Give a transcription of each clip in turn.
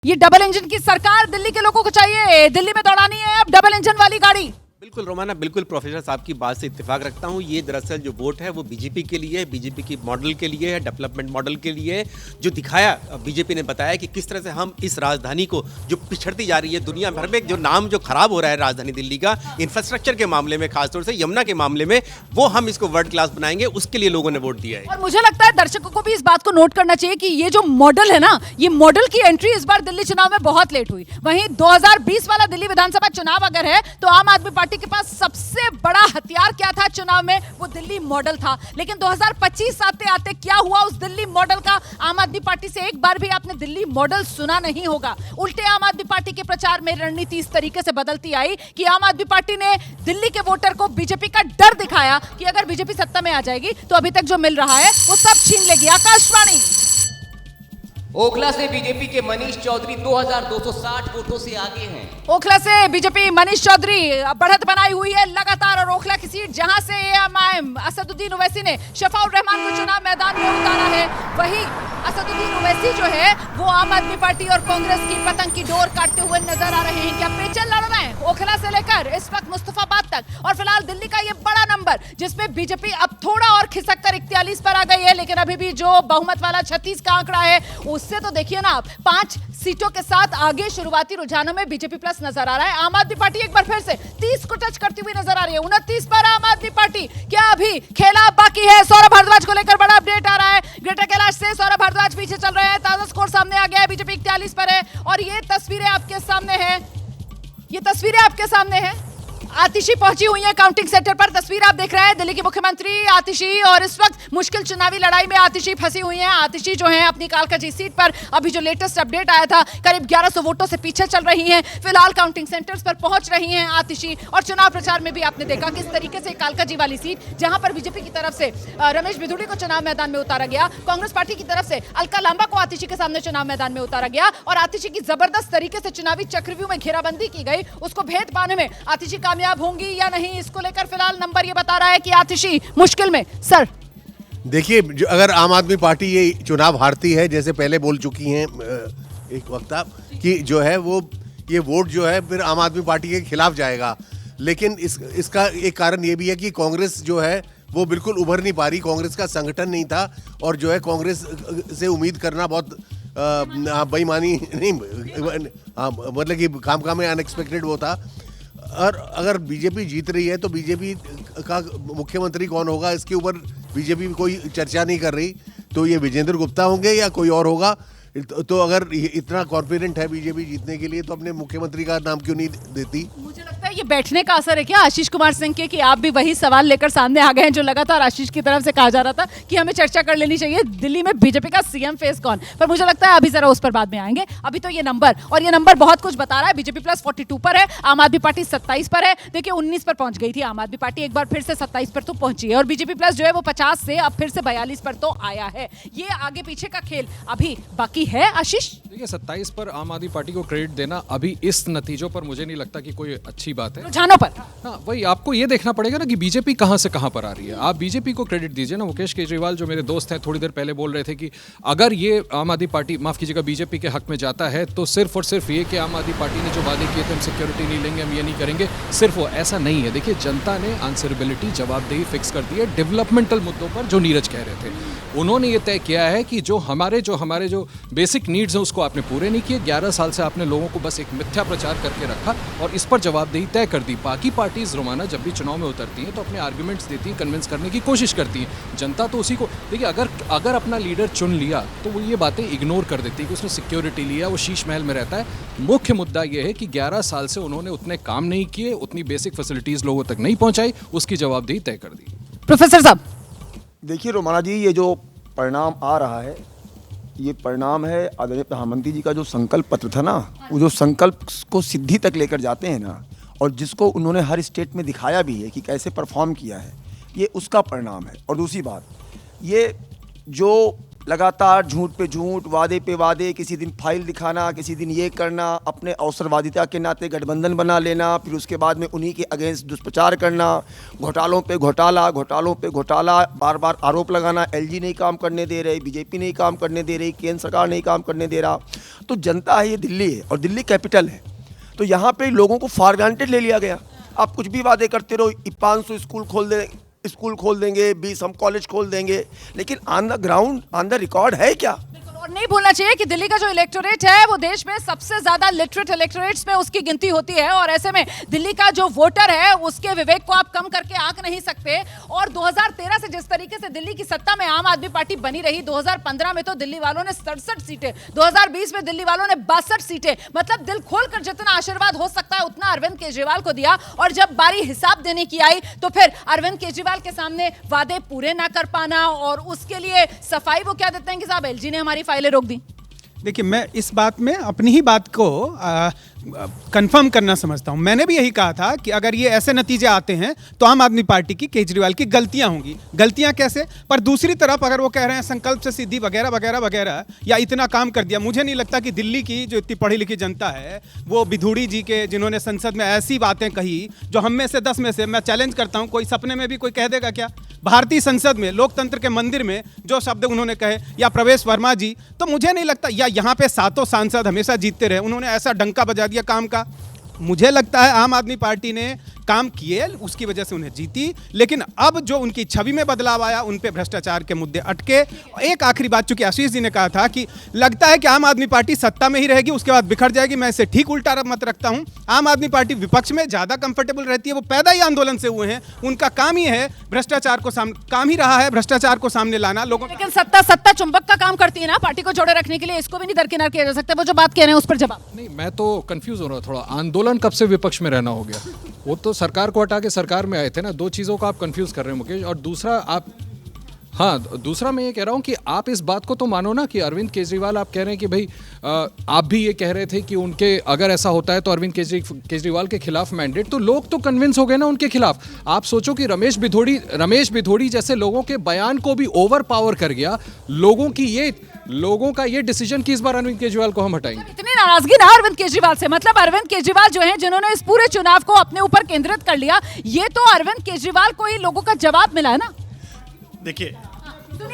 ये double engine की सरकार दिल्ली के लोगों को चाहिए, दिल्ली में दौड़ानी है अब डबल इंजन वाली गाड़ी। बिल्कुल रोमाना, बिल्कुल प्रोफेसर साहब की बात से इत्तेफाक रखता हूँ। ये दरअसल जो वोट है वो बीजेपी के लिए है, बीजेपी की मॉडल के लिए है, डेवलपमेंट मॉडल के लिए है। जो दिखाया बीजेपी ने बताया कि किस तरह से हम इस राजधानी को जो पिछड़ती जा रही है दुनिया भर में, जो नाम जो खराब हो रहा है राजधानी दिल्ली का इंफ्रास्ट्रक्चर के मामले में, खासतौर से यमुना के मामले में, वो हम इसको वर्ल्ड क्लास बनाएंगे, उसके लिए लोगों ने वोट दिया है। और मुझे लगता है दर्शकों को भी इस बात को नोट करना चाहिए कि ये जो मॉडल है ना, ये मॉडल की एंट्री इस बार दिल्ली चुनाव में बहुत लेट हुई। वहीं 2020 वाला दिल्ली विधानसभा चुनाव अगर है तो आम आदमी पार्टी के पास सबसे बड़ा हथियार क्या था चुनाव में, वो दिल्ली मॉडल था। लेकिन 2025 आते आते क्या हुआ उस दिल्ली मॉडल का, आम आदमी पार्टी से एक बार भी आपने दिल्ली मॉडल सुना नहीं होगा। उल्टे आम आदमी पार्टी के प्रचार में रणनीति इस तरीके से बदलती आई कि आम आदमी पार्टी ने दिल्ली के वोटर को बीजेपी का डर दिखाया कि अगर बीजेपी सत्ता में आ जाएगी तो अभी तक जो मिल रहा है वो सब छीन लेगी। आकाशवाणी ओखला से बीजेपी के मनीष चौधरी 2260 वोटों से आगे हैं। ओखला से बीजेपी मनीष चौधरी बढ़त बनाई हुई है लगातार, और ओखला की सीट जहां से एएमआईएम असदुद्दीन ओवैसी ने शफाउर रहमान को चुनाव मैदान में उतारा है, वही असदुद्दीन ओवैसी जो है वो आम आदमी पार्टी और कांग्रेस की पतंग की डोर काटते हुए नजर आ रहे हैं। क्या पेचल लड़ रहे हैं ओखला से लेकर इस वक्त मुस्तफाबाद तक। और फिलहाल दिल्ली का ये बड़ा नंबर जिसमें बीजेपी अब थोड़ा और खिसक कर 41 पर आ गई है, लेकिन अभी भी जो बहुमत वाला 36 का आंकड़ा है उससे तो देखिए ना आप 5 सीटों के साथ आगे शुरुआती रुझानों में बीजेपी प्लस नजर आ रहा है। आम आदमी पार्टी एक बार फिर से 30 को टच करती हुई नजर आ रही है। 29 पर आम आदमी पार्टी। क्या अभी खेला बाकी है? सौरभ भारद्वाज को लेकर बड़ा अपडेट आ रहा है ग्रेटर कैलाश से। सौरभ भारद्वाज पीछे चल रहे हैं, ताजा स्कोर सामने आ गया है, बीजेपी 41 पर है। और ये तस्वीरें आपके सामने हैं, आतिशी पहुंची हुई है काउंटिंग सेंटर पर। तस्वीर आप देख रहे हैं दिल्ली की मुख्यमंत्री आतिशी, और इस वक्त मुश्किल चुनावी लड़ाई में आतिशी फंसी हुई हैं। आतिशी जो है अपनी कालकाजी सीट पर, अभी जो लेटेस्ट अपडेट आया था, करीब 1100 वोटों से पीछे चल रही हैं। फिलहाल काउंटिंग सेंटर्स पर पहुंच रही हैं आतिशी। और चुनाव प्रचार में भी आपने देखा किस तरीके से कालकाजी वाली सीट, जहां पर बीजेपी की तरफ से रमेश बिधूड़ी को चुनाव मैदान में उतारा गया, कांग्रेस पार्टी की तरफ से अलका लांबा को आतिशी के सामने चुनाव मैदान में उतारा गया, और आतिशी की जबरदस्त तरीके से चुनावी चक्रव्यूह में घेराबंदी की गई। उसको भेद पाने में आतिशी कामयाब होंगी या नहीं, इसको लेकर फिलहाल नंबर ये बता रहा है कि आतिशी मुश्किल में। सर देखिए, अगर आम आदमी पार्टी ये चुनाव हारती है, जैसे पहले बोल चुकी हैं एक वक्ता, कि जो है वो ये वोट जो है फिर आम आदमी पार्टी के खिलाफ जाएगा। लेकिन इसका एक कारण ये भी है कि कांग्रेस जो है वो बिल्कुल उभर नहीं पा रही। कांग्रेस का संगठन नहीं था, और जो है कांग्रेस से उम्मीद करना बहुत बेईमानी नहीं, मतलब कि काम में अनएक्सपेक्टेड वो था। और अगर बीजेपी जीत रही है तो बीजेपी का मुख्यमंत्री कौन होगा इसके ऊपर बीजेपी कोई चर्चा नहीं कर रही। तो ये विजेंद्र गुप्ता होंगे या कोई और होगा। तो अगर इतना कॉन्फिडेंट है बीजेपी जीतने के लिए तो अपने मुख्यमंत्री का नाम क्यों नहीं देती? मुझे लगता है ये बैठने का असर है क्या आशीष कुमार सिंह के, कि आप भी वही सवाल लेकर सामने आ गए हैं जो लगातार आशीष की तरफ से कहा जा रहा था कि हमें चर्चा कर लेनी चाहिए दिल्ली में बीजेपी का सीएम फेस कौन। पर मुझे लगता है अभी जरा उस पर बाद में आएंगे। अभी तो ये नंबर, और ये नंबर बहुत कुछ बता रहा है। बीजेपी प्लस 42 पर है, आम आदमी पार्टी 27 पर है। देखिए 19 पर पहुंच गई थी आम आदमी पार्टी, एक बार फिर से 27 पर तो पहुंची है, और बीजेपी प्लस जो है वो 50 से अब फिर से 42 पर तो आया है। ये आगे पीछे का खेल अभी बाकी है। आशीष देखिए 27 पर आम आदमी पार्टी को क्रेडिट देना अभी इस नतीजों पर मुझे नहीं लगता कि कोई अच्छी बात है। रुझानों पर हाँ, वही आपको ये देखना पड़ेगा ना कि बीजेपी कहाँ से कहाँ पर आ रही है। आप बीजेपी को क्रेडिट दीजिए ना। मुकेश केजरीवाल जो मेरे दोस्त हैं थोड़ी देर पहले बोल रहे थे कि अगर ये आम आदमी पार्टी, माफ कीजिएगा, बीजेपी के हक में जाता है तो सिर्फ और सिर्फ ये कि आम आदमी पार्टी ने जो वादे किए थे हम सिक्योरिटी नहीं लेंगे, हम ये नहीं करेंगे, सिर्फ वो ऐसा नहीं है। देखिए जनता ने आंसरेबिलिटी, जवाबदेही फिक्स कर दी है डेवलपमेंटल मुद्दों पर। जो नीरज कह रहे थे, उन्होंने ये तय किया है कि जो हमारे जो बेसिक नीड्स हैं उसको आपने पूरे नहीं किए। 11 साल से आपने लोगों को बस एक मिथ्या प्रचार करके रखा और इस पर जवाबदेही तय कर दी। बाकी पार्टीज रोमाना जब भी चुनाव में उतरती हैं तो अपने आर्गुमेंट्स देती हैं, कन्विंस करने की कोशिश करती हैं। जनता तो उसी को, देखिए अगर अपना लीडर चुन लिया तो वो ये बातें इग्नोर कर देती है कि उसने सिक्योरिटी लिया, वो शीश महल में रहता है। मुख्य मुद्दा ये है कि 11 साल से उन्होंने उतने काम नहीं किए, उतनी बेसिक फैसिलिटीज लोगों तक नहीं पहुंचाई, उसकी जवाबदेही तय कर दी। प्रोफेसर साहब देखिए रोमाना जी, ये जो परिणाम आ रहा है ये परिणाम है आदरणीय प्रधानमंत्री जी का जो संकल्प पत्र था ना, वो जो संकल्प को सिद्धि तक लेकर जाते हैं ना, और जिसको उन्होंने हर स्टेट में दिखाया भी है कि कैसे परफॉर्म किया है, ये उसका परिणाम है। और दूसरी बात, ये जो लगातार झूठ पे झूठ, वादे पे वादे, किसी दिन फाइल दिखाना, किसी दिन ये करना, अपने अवसरवादिता के नाते गठबंधन बना लेना, फिर उसके बाद में उन्हीं के अगेंस्ट दुष्प्रचार करना, घोटालों पे घोटाला, घोटालों पे घोटाला, बार बार आरोप लगाना, एलजी नहीं काम करने दे रहे, बीजेपी नहीं काम करने दे रही, केंद्र सरकार नहीं काम करने दे रहा। तो जनता है, ये दिल्ली है और दिल्ली कैपिटल है, तो यहाँ पे लोगों को फॉर ग्रांटेड ले लिया गया। आप कुछ भी वादे करते रहो, 500 स्कूल खोल देंगे, 20 हम कॉलेज खोल देंगे, लेकिन on the ground, on the record है क्या? और नहीं भूलना चाहिए कि दिल्ली का जो इलेक्टोरेट है वो देश में सबसे ज्यादा लिटरेट इलेक्टोरेट्स में उसकी गिनती होती है, और ऐसे में दिल्ली का जो वोटर है उसके विवेक को आप कम करके आंक नहीं सकते। और 2013 से जिस तरीके से दिल्ली की सत्ता में आम आदमी पार्टी बनी रही, 2015 में तो दिल्ली वालों ने 67 सीटें, 2020 में दिल्ली वालों ने 62 सीटें, मतलब दिल खोलकर जितना आशीर्वाद हो सकता है उतना अरविंद केजरीवाल को दिया। और जब बारी हिसाब देने की आई तो फिर अरविंद केजरीवाल के सामने वादे पूरे ना कर पाना, और उसके लिए सफाई वो क्या देते हैं कि साहब एलजी ने हमारी फाइलें रोक दी। देखिए, मैं इस बात में अपनी ही बात को कंफर्म करना समझता हूं। मैंने भी यही कहा था कि अगर ये ऐसे नतीजे आते हैं तो आम आदमी पार्टी की, केजरीवाल की गलतियां होंगी। गलतियां कैसे? पर दूसरी तरफ अगर वो कह रहे हैं संकल्प से सिद्धि वगैरह वगैरह वगैरह, या इतना काम कर दिया, मुझे नहीं लगता कि दिल्ली की जो इतनी पढ़ी लिखी जनता है वो बिधूड़ी जी के, जिन्होंने संसद में ऐसी बातें कही जो हम में से 10 में से, मैं चैलेंज करता हूँ, कोई सपने में भी कोई कह देगा क्या? भारतीय संसद में, लोकतंत्र के मंदिर में जो शब्द उन्होंने कहे, या प्रवेश वर्मा जी, तो मुझे नहीं लगता, या यहाँ पे 7 सांसद हमेशा जीतते रहे, उन्होंने ऐसा डंका बजा दिया काम का। मुझे लगता है आम आदमी पार्टी ने काम किए, उसकी वजह से उन्हें जीती, लेकिन अब जो उनकी छवि में बदलाव आया, उन पे भ्रष्टाचार के मुद्दे अटके। एक आखिरी बात, चूंकि आशीष जी ने कहा था कि लगता है कि आम आदमी पार्टी सत्ता में ही रहेगी, उसके बाद बिखर जाएगी, मैं इसे ठीक उल्टा मत रखता हूं। आम आदमी पार्टी विपक्ष में ज्यादा कंफर्टेबल रहती है, वो पैदा ही आंदोलन से हुए हैं, उनका काम ही है भ्रष्टाचार को काम ही रहा है भ्रष्टाचार को सामने लाना लोगों। लेकिन सत्ता चुंबक का काम करती है ना, पार्टी को जोड़े रखने के लिए, इसको भी नहीं दरकिनार किया जा सकता। वो जो बात कह रहे हैं उस पर जवाब। नहीं, मैं तो कंफ्यूज हो रहा हूँ थोड़ा। आंदोलन कब से विपक्ष में रहना हो गया? वो तो सरकार को हटा के सरकार में आए थे ना। दो चीज़ों को आप कंफ्यूज कर रहे हैं मुकेश। और दूसरा मैं ये कह रहा हूँ कि आप इस बात को तो मानो ना कि अरविंद केजरीवाल, आप कह रहे हैं कि भाई आप भी ये कह रहे थे कि उनके, अगर ऐसा होता है तो अरविंद केजरीवाल के खिलाफ मैंडेट, तो लोग तो कन्विंस हो गए ना उनके खिलाफ। आप सोचो कि रमेश बिधोड़ी जैसे लोगों के बयान को भी ओवर पावर कर गया लोगों का ये डिसीजन कि इस बार अरविंद केजरीवाल को हम हटाएंगे। इतनी नाराजगी ना अरविंद केजरीवाल से, मतलब अरविंद केजरीवाल जो हैं जिन्होंने इस पूरे चुनाव को अपने ऊपर केंद्रित कर लिया, ये तो अरविंद केजरीवाल को ही लोगों का जवाब मिला है ना। देखिए,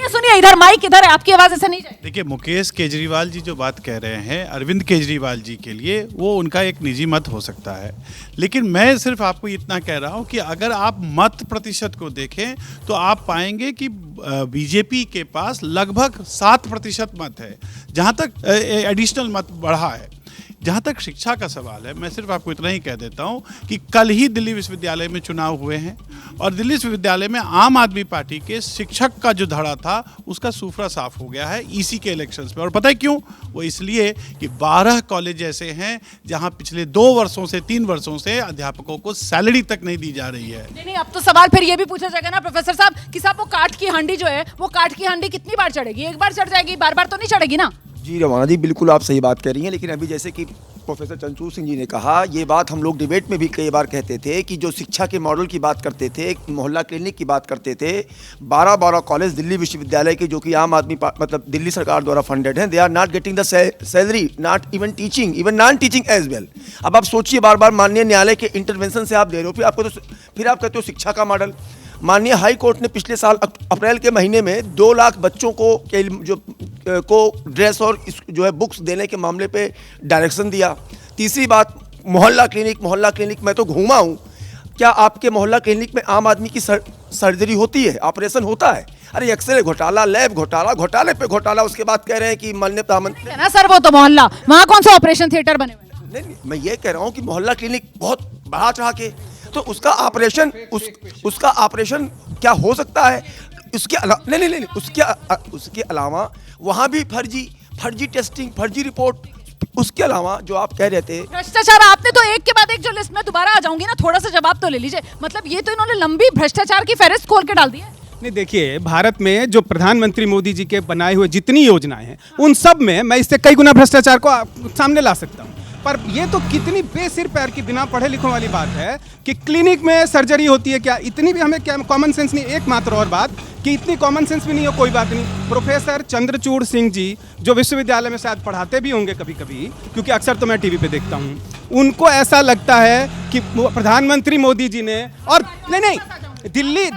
सुनिए, इधर माइक इधर है, आपकी आवाज ऐसे नहीं जाए। देखिए, मुकेश केजरीवाल जी जो बात कह रहे हैं अरविंद केजरीवाल जी के लिए, वो उनका एक निजी मत हो सकता है, लेकिन मैं सिर्फ आपको इतना कह रहा हूं कि अगर आप मत प्रतिशत को देखें तो आप पाएंगे कि बीजेपी के पास लगभग 7% मत है, जहां तक एडिशनल मत बढ़ा है। जहाँ तक शिक्षा का सवाल है, मैं सिर्फ आपको इतना ही कह देता हूँ कि कल ही दिल्ली विश्वविद्यालय में चुनाव हुए हैं और दिल्ली विश्वविद्यालय में आम आदमी पार्टी के शिक्षक का जो धड़ा था उसका सूफरा साफ हो गया है ईसी के इलेक्शंस में। और पता है क्यों? वो इसलिए कि 12 कॉलेज ऐसे हैं जहाँ पिछले 2 वर्षों से 3 वर्षों से अध्यापकों को सैलरी तक नहीं दी जा रही है। नहीं, अब तो सवाल फिर ये भी पूछा जाएगा ना प्रोफेसर साहब कि साहब वो काठ की हांडी जो है, वो काठ की हांडी कितनी बार चढ़ेगी? एक बार चढ़ जाएगी, बार बार तो नहीं चढ़ेगी ना। जी रवाना जी, बिल्कुल आप सही बात कह रही हैं, लेकिन अभी जैसे कि प्रोफेसर चंचू सिंह जी ने कहा, ये बात हम लोग डिबेट में भी कई बार कहते थे कि जो शिक्षा के मॉडल की बात करते थे, मोहल्ला क्लिनिक की बात करते थे, 12 कॉलेज दिल्ली विश्वविद्यालय के जो कि आम आदमी मतलब दिल्ली सरकार द्वारा फंडेड हैं, they are not getting the salary, not even teaching, even non teaching as well. अब आप सोचिए, बार बार माननीय न्यायालय के इंटरवेंशन से आप दे रहे हो, फिर आप कहते हो शिक्षा का मॉडल। माननीय हाई कोर्ट ने पिछले साल अप्रैल के महीने में 2 लाख बच्चों को ड्रेस और जो है बुक्स देने के मामले पे डायरेक्शन दिया। तीसरी बात, मोहल्ला क्लिनिक मैं तो घूमा हूँ, क्या आपके मोहल्ला क्लिनिक में आम आदमी की सर्जरी होती है, ऑपरेशन होता है? अरे एक्सरे घोटाला, लैब घोटाला, घोटाले पे घोटाला, उसके बाद कह रहे हैं कि माननीय मंत्री ना सर, वो तो मोहल्ला, वहाँ कौन सा ऑपरेशन थिएटर बने हुए हैं? नहीं, मैं ये कह रहा हूँ कि मोहल्ला क्लिनिक बहुत बढ़ा चढ़ा के, तो उसका ऑपरेशन क्या हो सकता है? उसके अलावा वहाँ भी फर्जी टेस्टिंग, फर्जी रिपोर्ट। उसके अलावा जो आप कह रहे थे भ्रष्टाचार, आपने तो एक के बाद एक जो लिस्ट में दोबारा आ जाऊंगी ना, थोड़ा सा जवाब तो ले लीजिए। मतलब ये तो इन्होंने लंबी भ्रष्टाचार की फहरिस्त खोल के डाल दी है। नहीं, देखिए, भारत में जो प्रधानमंत्री मोदी जी के बनाए हुए जितनी योजनाएं हैं, उन सब में मैं इससे कई गुना भ्रष्टाचार को सामने ला सकता हूं। पर ये तो कितनी बेसिर पैर की बिना पढ़े लिखों वाली बात है कि क्लिनिक में सर्जरी होती है क्या, इतनी भी हमें क्या कॉमन सेंस नहीं। एकमात्र और बात कि इतनी कॉमन सेंस भी नहीं हो, कोई बात नहीं। प्रोफेसर चंद्रचूड़ सिंह जी जो विश्वविद्यालय में शायद पढ़ाते भी होंगे कभी कभी, क्योंकि अक्सर तो मैं टीवी पे देखता हूँ, उनको ऐसा लगता है कि प्रधानमंत्री मोदी जी ने और नहीं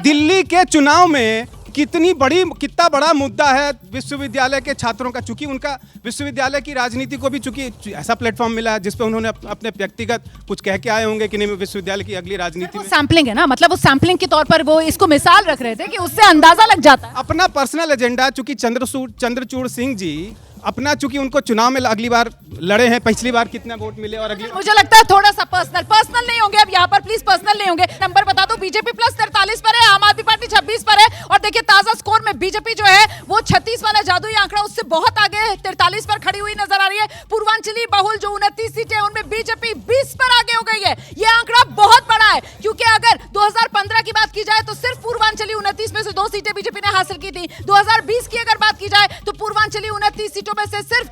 दिल्ली के चुनाव में कितना बड़ा मुद्दा है विश्वविद्यालय के छात्रों का, चूंकि उनका विश्वविद्यालय की राजनीति को भी चूंकि ऐसा प्लेटफॉर्म मिला है जिस पे उन्होंने अपने व्यक्तिगत कुछ कह के आए होंगे कि नहीं विश्वविद्यालय की अगली राजनीति में सैम्पलिंग है ना, मतलब वो सैम्पलिंग के तौर पर वो इसको मिसाल रख रहे थे कि उससे अंदाजा लग जाता है। अपना पर्सनल एजेंडा, चूंकि चंद्रचूड़ सिंह जी अपना, चूंकि उनको चुनाव में अगली बार लड़े हैं, पिछली बार कितने वोट मिले और अगली मुझे लगता है थोड़ा सा पर्सनल नहीं होंगे अब यहाँ पर, प्लीज पर्सनल नहीं होंगे। नंबर बता दो, बीजेपी प्लस 43 पर है, आम आदमी पार्टी 26 पर है, और देखिए ताजा स्कोर में बीजेपी जो है वो 36 वाला जादुई आंकड़ा उससे बहुत आगे 43 पर खड़ी हुई नजर आ रही है। पूर्वांचली बहुल जो 29 सीटें उनमें बीजेपी 20 पर आगे हो गई है। ये आंकड़ा बहुत बड़ा है, क्योंकि अगर 2015 की बात की जाए तो सिर्फ पूर्वांचली 29 में से 2 सीटें बीजेपी ने हासिल की थी। 2020 की अगर बात की जाए तो पूर्वांचली 29 सीटों में से सिर्फ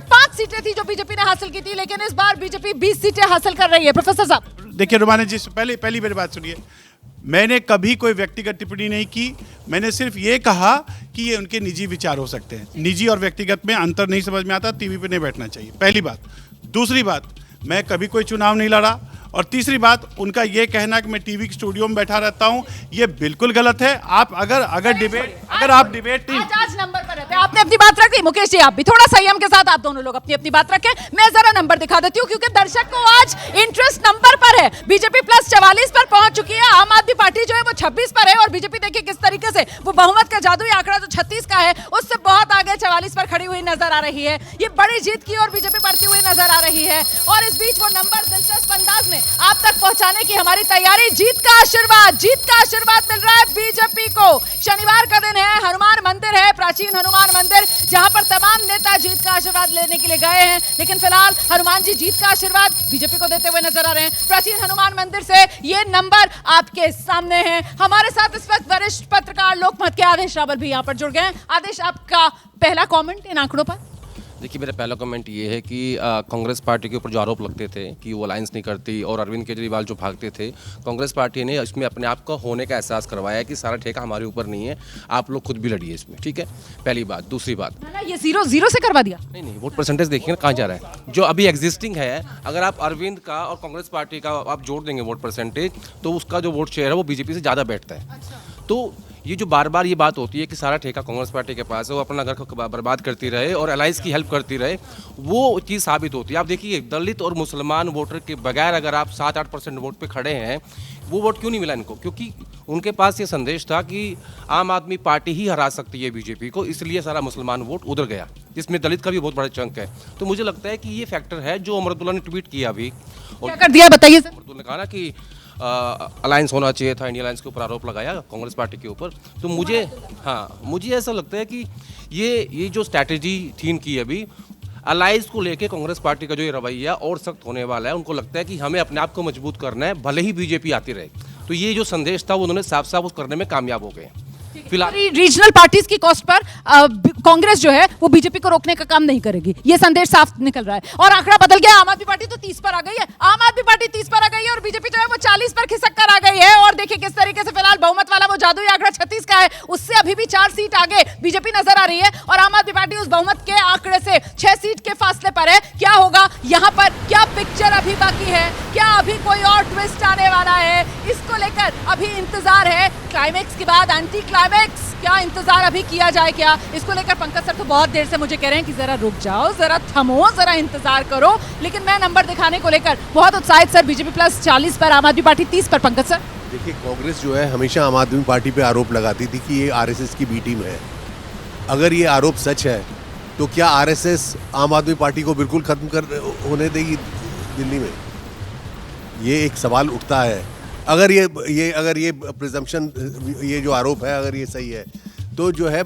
5 सीटें थी जो बीजेपी ने हासिल की थी, लेकिन इस बार बीजेपी 20 सीटें हासिल कर रही है। प्रोफेसर साहब देखिए रुमाना जी, पहली मेरी बात सुनिए। मैंने कभी कोई व्यक्तिगत टिप्पणी नहीं की, मैंने सिर्फ ये कहा कि ये उनके निजी विचार हो सकते हैं। निजी और व्यक्तिगत में अंतर नहीं समझ में आता, टीवी पे नहीं बैठना चाहिए, पहली बात। दूसरी बात, मैं कभी कोई चुनाव नहीं लड़ा। और तीसरी बात, उनका ये कहना कि मैं टीवी के स्टूडियो में बैठा रहता हूं, ये बिल्कुल गलत है। आप अगर आप डिबेट आज नंबर पर रहते हैं, आपने अपनी बात रख दी। मुकेश जी आप भी थोड़ा संयम के साथ, आप दोनों लोग अपनी अपनी बात रखें। मैं जरा नंबर दिखा देती हूँ, क्योंकि दर्शक को आज इंटरेस्ट नंबर पर है। बीजेपी प्लस 44 पर पहुंच चुकी है, आम आदमी पार्टी जो है वो 26 पर है, और बीजेपी देखिए किस तरीके से वो बहुमत का जादुई आंकड़ा जो 36 का है उससे बहुत आगे 44 पर खड़ी हुई नजर आ रही है। ये बड़ी जीत की और बीजेपी बढ़ती हुई नजर आ रही है, और इस बीच वो नंबर दिलचस्प अंदाज में आप तक पहुंचाने की हमारी तैयारी। जीत का आशीर्वाद मिल रहा है बीजेपी को। शनिवार का दिन है, हनुमान मंदिर है, प्राचीन हनुमान मंदिर, जहां पर तमाम नेता जीत का आशीर्वाद लेने के लिए गए हैं, लेकिन फिलहाल हनुमान जी जीत का आशीर्वाद बीजेपी को देते हुए नजर आ रहे हैं। प्राचीन हनुमान मंदिर से ये नंबर आपके सामने है। हमारे साथ इस वक्त वरिष्ठ पत्रकार लोकमत के आदेश रावल भी यहाँ पर जुड़ गए हैं। आदेश, आपका पहला कॉमेंट इन आंकड़ों पर? देखिए, मेरा पहला कमेंट ये है कि कांग्रेस पार्टी के ऊपर जो आरोप लगते थे कि वो अलायंस नहीं करती और अरविंद केजरीवाल जो भागते थे, कांग्रेस पार्टी ने इसमें अपने आप का होने का एहसास करवाया कि सारा ठेका हमारे ऊपर नहीं है, आप लोग खुद भी लड़िए इसमें, ठीक है? पहली बात। दूसरी बात, ये 0-0 से करवा दिया? नहीं, वोट परसेंटेज देखिए ना कहाँ जा रहा है। जो अभी एग्जिस्टिंग है, अगर आप अरविंद का और कांग्रेस पार्टी का आप जोड़ देंगे वोट परसेंटेज, तो उसका जो वोट शेयर है वो बीजेपी से ज़्यादा बैठता है। तो ये जो बार बार ये बात होती है कि सारा ठेका कांग्रेस पार्टी के पास है, वो अपना घर को बर्बाद करती रहे और अलायंस की हेल्प करती रहे, वो चीज़ साबित होती है। आप देखिए, दलित और मुसलमान वोटर के बगैर अगर आप 7-8% वोट पे खड़े हैं, वो वोट क्यों नहीं मिला इनको? क्योंकि उनके पास ये संदेश था कि आम आदमी पार्टी ही हरा सकती है बीजेपी को, इसलिए सारा मुसलमान वोट उधर गया, जिसमें दलित का भी बहुत बड़ा चंक है। तो मुझे लगता है कि ये फैक्टर है जो अमरुद्दुल्ला ने ट्वीट किया अभी, और क्या कर दिया बताइए सर? अमरुद्दुल्ला ने कहा ना कि अलायंस होना चाहिए था, इंडिया अलायंस के ऊपर आरोप लगाया कांग्रेस पार्टी के ऊपर। तो मुझे ऐसा लगता है कि ये जो स्ट्रैटेजी थी इनकी अभी, अलायंस को लेके कांग्रेस पार्टी का जो ये रवैया और सख्त होने वाला है, उनको लगता है कि हमें अपने आप को मजबूत करना है, भले ही बीजेपी आती रहे। तो ये जो संदेश था वो उन्होंने साफ साफ उस करने में कामयाब हो गए। फिलहाल रीजनल पार्टीज की कॉस्ट पर कांग्रेस जो है वो बीजेपी को रोकने का काम नहीं करेगी, ये संदेश साफ निकल रहा है। और आंकड़ा बदल गया, आम आदमी पार्टी तो 30 पर आ गई है, आम आदमी पार्टी 30 पर आ गई है और बीजेपी जो है वो 40 पर खिसक कर आ गई है। और देखिए किस तरीके से फिलहाल बहुमत वाला वो जादुई आंकड़ा 36 का है, उससे अभी भी 4 सीट आगे बीजेपी नजर आ रही है, और आम आदमी पार्टी उस बहुमत के आंकड़े से 6 सीट के फासले पर है। क्या होगा यहाँ पर? क्या पिक्चर अभी बाकी है? क्या अभी कोई और ट्विस्ट आने वाला है? इसको लेकर अभी इंतजार है। क्लाइमेक्स के बाद एंटी क्लाइमेक्स, क्या इंतजार अभी किया जाए क्या? इसको लेकर पंकज सर तो बहुत देर से मुझे कह रहे हैं कि जरा रुक जाओ, जरा थमो, जरा इंतजार करो, लेकिन मैं नंबर दिखाने को लेकर बहुत उत्साहित सर। बीजेपी प्लस 40 पर, आम आदमी पार्टी 30 पर। पंकज सर, देखिए, कांग्रेस जो है हमेशा आम आदमी पार्टी पे आरोप लगाती थी कि ये आरएसएस की बी टीम है। अगर ये आरोप सच है तो क्या आरएसएस आम आदमी पार्टी को बिल्कुल खत्म होने देगी दिल्ली में? ये एक सवाल उठता है। अगर ये प्रिजम्पशन, ये जो आरोप है, अगर ये सही है, तो जो है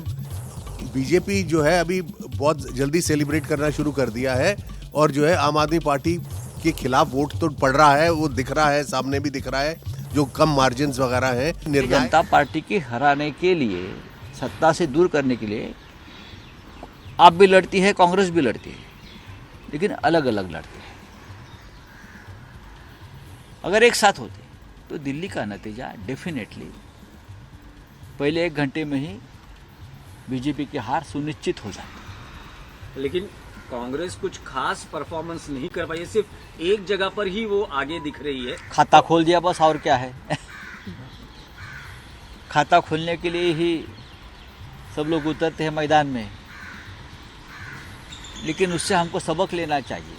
बीजेपी जो है अभी बहुत जल्दी सेलिब्रेट करना शुरू कर दिया है, और जो है आम आदमी पार्टी के खिलाफ वोट तो पड़ रहा है, वो दिख रहा है, सामने भी दिख रहा है, जो कम मार्जिन वगैरह हैं। जनता पार्टी की हराने के लिए, सत्ता से दूर करने के लिए आप भी लड़ती है, कांग्रेस भी लड़ती है, लेकिन अलग अलग लड़ते हैं। अगर एक साथ होते तो दिल्ली का नतीजा डेफिनेटली पहले 1 घंटे में ही बीजेपी की हार सुनिश्चित हो जाती। लेकिन कांग्रेस कुछ खास परफॉर्मेंस नहीं कर पाई, सिर्फ एक जगह पर ही वो आगे दिख रही है। खाता खोल दिया बस, और क्या है। खाता खोलने के लिए ही सब लोग उतरते हैं मैदान में, लेकिन उससे हमको सबक लेना चाहिए।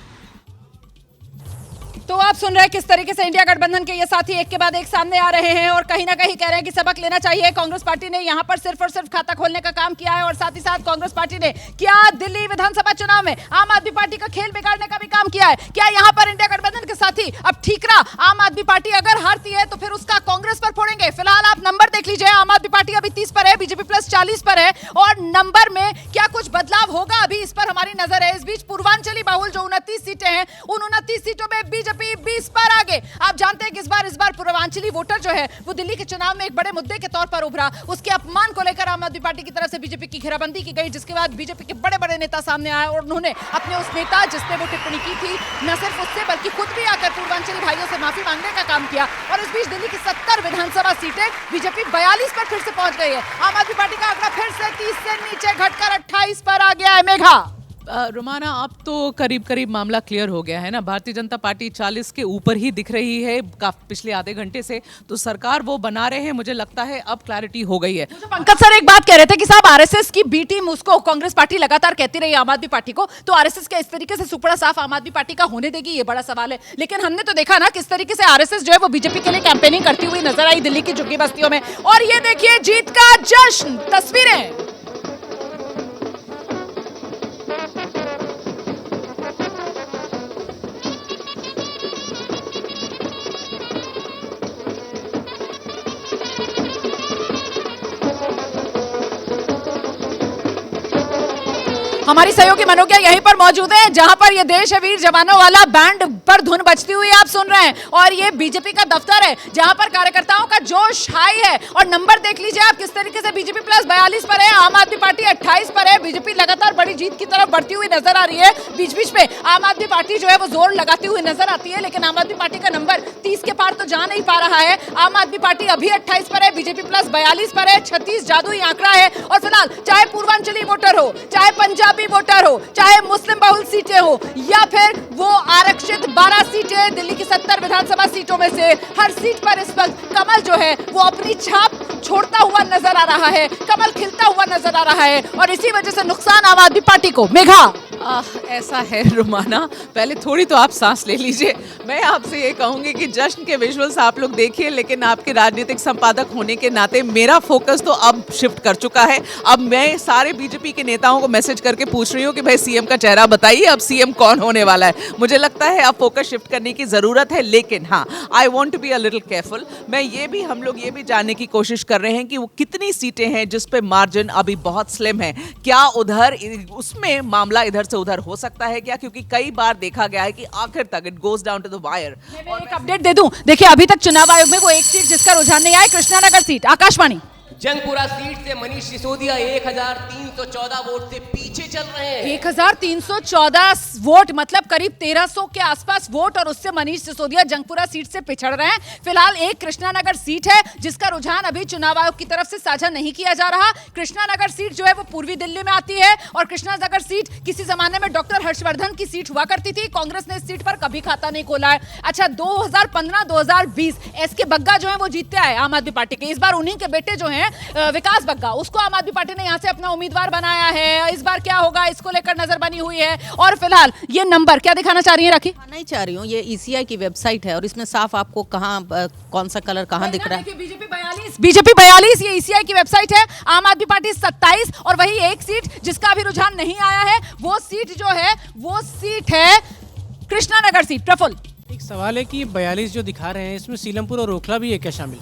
तो आप सुन रहे हैं किस तरीके से इंडिया गठबंधन के ये साथी एक के बाद एक सामने आ रहे हैं और कहीं ना कहीं कह रहे हैं कि सबक लेना चाहिए। कांग्रेस पार्टी ने यहां पर सिर्फ और सिर्फ खाता खोलने का काम किया है और साथ ही साथ कांग्रेस पार्टी ने क्या दिल्ली विधानसभा चुनाव में आम आदमी पार्टी का खेल बिगाड़ने का भी काम किया है। क्या यहां पर इंडिया गठबंधन के साथी अब ठीकरा आम आदमी पार्टी अगर हारती है तो फिर उसका कांग्रेस पर फोड़ेंगे? फिलहाल आप नंबर देख लीजिए, आम आदमी पार्टी अभी 30 पर है, बीजेपी प्लस 40 पर है और नंबर में क्या कुछ बदलाव होगा अभी इस पर हमारी नजर है। इस बीच पूर्वांचली बाहुल जो 29 सीटें हैं उन 29 सीटों में बीजेपी 20 पर आगे। आप जानते हैं कि इस बार पूर्वांचली वोटर जो है वो दिल्ली के चुनाव में एक बड़े मुद्दे के तौर पर उभरा। उसके अपमान को लेकर आम आदमी पार्टी की तरफ से बीजेपी की घेराबंदी की गई, जिसके बाद बीजेपी के बड़े बड़े नेता सामने आए और उन्होंने अपने उस नेता जिसने वो टिप्पणी की थी न सिर्फ उससे बल्कि खुद भी आकर पूर्वांचली भाइयों से माफी मांगने का काम किया। और इस बीच दिल्ली की 70 विधानसभा सीटें बीजेपी 42 पर फिर से पहुंच गई है। आम आदमी पार्टी का आंकड़ा फिर से 30 से नीचे घटकर 28 पर आ गया है। मेघा, रुमाना, अब तो करीब करीब मामला क्लियर हो गया है ना। भारतीय जनता पार्टी 40 के ऊपर ही दिख रही है पिछले आधे घंटे से, तो सरकार वो बना रहे हैं। मुझे लगता है अब क्लैरिटी हो गई है। पंकज सर एक बात कह रहे थे कि साहब आरएसएस की बी टीम उसको कांग्रेस पार्टी लगातार कहती रही आम आदमी पार्टी को, तो आरएसएस के इस तरीके से सुपड़ा साफ आम आदमी पार्टी का होने देगी, ये बड़ा सवाल है। लेकिन हमने तो देखा ना किस तरीके से आरएसएस जो है वो बीजेपी के लिए कैंपेनिंग करती हुई नजर आई दिल्ली की झुग्गी बस्तियों में। और ये देखिए जीत का जश्न, तस्वीरें। हमारी सहयोगी मनोज्ञा यहीं पर मौजूद है जहां पर ये देश है वीर जवानों वाला बैंड पर धुन बजती हुई आप सुन रहे हैं और ये बीजेपी का दफ्तर है जहां पर कार्यकर्ताओं का जोश हाई है। और नंबर देख लीजिए आप किस तरीके से बीजेपी प्लस 42 पर है, आम आदमी पार्टी 28 पर है। बीजेपी लगातार बड़ी जीत की तरफ बढ़ती हुई नजर आ रही है। बीच बीच में आम आदमी पार्टी जो है वो जोर लगाती हुई नजर आती है, लेकिन आम आदमी पार्टी का नंबर 30 के पार तो जा नहीं पा रहा है। आम आदमी पार्टी अभी 28 पर है, बीजेपी प्लस 42 पर है। 36 जादुई आंकड़ा है। और फिलहाल चाहे पूर्वांचली वोटर हो, चाहे पंजाबी वोटर हो, चाहे मुस्लिम बहुल सीटें हो या फिर वो आरक्षित 12 सीटें दिल्ली की 70 विधानसभा सीटों में से, हर सीट पर इस वक्त कमल जो है वो अपनी छाप छोड़ता हुआ नजर आ रहा है, कमल खिलता हुआ नजर आ रहा है और इसी वजह से नुकसान आम आदमी पार्टी को। मेघा, ऐसा है रुमाना, पहले थोड़ी तो आप सांस ले लीजिए। मैं आपसे ये कहूंगी कि जश्न के विजुअल्स आप लोग देखिए, लेकिन आपके राजनीतिक संपादक होने के नाते मेरा फोकस तो अब शिफ्ट कर चुका है। अब मैं सारे बीजेपी के नेताओं को मैसेज करके पूछ रही हूँ कि भाई सीएम का चेहरा बताइए, अब सीएम कौन होने वाला है। मुझे लगता है अब फोकस शिफ्ट करने की जरूरत है, लेकिन हाँ, I want to be a little careful. हम लोग ये भी जानने की कोशिश कर रहे हैं कि वो कितनी सीटें हैं जिस पे मार्जिन अभी बहुत स्लिम है। क्या उधर उसमें मामला इधर से उधर हो सकता है क्या? क्योंकि कई बार देखा गया है कि आखिर तक it goes down to the wire. मैं एक अपडेट दे दूं, देखिए अभी तक चुनाव आयोग में वो एक सीट जिसका रुझान नहीं आया, कृष्णानगर सीट। आकाशवाणी, जंगपुरा सीट से मनीष सिसोदिया 1314 वोट से पीछे चल रहे हैं। 1314 वोट मतलब करीब 1300 के आसपास वोट, और उससे मनीष सिसोदिया जंगपुरा सीट से पिछड़ रहे हैं। फिलहाल एक कृष्णानगर सीट है जिसका रुझान अभी चुनाव आयोग की तरफ से साझा नहीं किया जा रहा। कृष्णानगर सीट जो है वो पूर्वी दिल्ली में आती है और कृष्णानगर सीट किसी जमाने में डॉक्टर हर्षवर्धन की सीट हुआ करती थी। कांग्रेस ने इस सीट पर कभी खाता नहीं खोला है। अच्छा, 2015-2020 एसके बग्गा जो है वो जीतते आए आम आदमी पार्टी के। इस बार उन्हीं के बेटे जो है विकास बग्गा, उसको आम आदमी पार्टी ने यहां से अपना उम्मीदवार बनाया है। इस बार क्या होगा इसको लेकर नजर बनी हुई है। और फिलहाल ये नंबर क्या दिखाना चाह रही है राखी? नहीं चाह रही हूँ, ये ईसीआई की वेबसाइट है और इसमें साफ आपको कहाँ कौन सा कलर कहाँ दिख रहा है। बीजेपी 42 ये ईसीआई की वेबसाइट है, आम आदमी पार्टी 27 और वही एक सीट जिसका अभी रुझान नहीं आया है वो सीट जो है वो सीट है कृष्णानगर सीट। प्रफुल्ल, एक सवाल है कि 42 जो दिखा रहे हैं इसमें सीलमपुर और ओखला भी है क्या शामिल?